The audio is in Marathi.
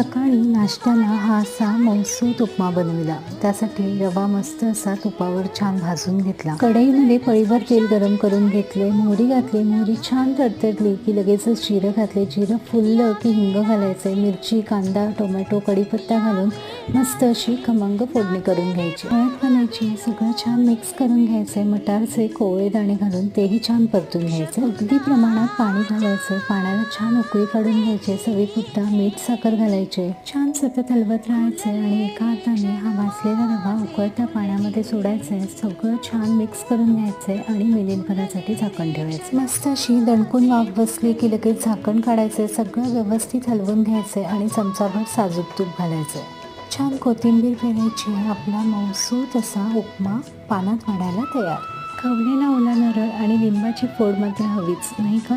सकाळी नाश्त्याला हा असा मौसूद उपमा बनविला. त्यासाठी रवा मस्त असा तुपावर छान भाजून घेतला. कढईमध्ये पळीभर तेल गरम करून घेतले. मोहरी घातली. मोहरी छान तडतडली की लगेचच जिरं घातले. जिरं फुललं की हिंग घालायचे. मिरची, कांदा, टोमॅटो, कढीपत्ता घालून मस्त अशी खमंग फोडणी करून घ्यायची. हळद घालायची. सगळं छान मिक्स करून घ्यायचे. मटारचे कोवळे दाणे घालून तेही छान परतून घ्यायचे. अगदी प्रमाणात पाणी घालायचं. पाण्याला छान उकळी काढून घ्यायचे. चवीपुरता मीठ, साखर घालायचे. छान सतत हलवत राहायचे आणि एका हाताने हा भाजलेला रवा उकळत्या पाण्यामध्ये सोडायचे. सगळं छान मिक्स करून घ्यायचे आणि मिनिटभरासाठी झाकण ठेवायचे. मस्त अशी दणकून वाफ बसली की लगेच झाकण काढायचे. सगळं व्यवस्थित हलवून घ्यायचे आणि चमचाभर साजूक तूप घालायचे. छान कोथिंबीर पेरायची. आपला मौसूद असा उपमा पानात वाढायला तयार. खवलेला ओला नारळ आणि लिंबाची फोड मात्र हवीच, नाही का?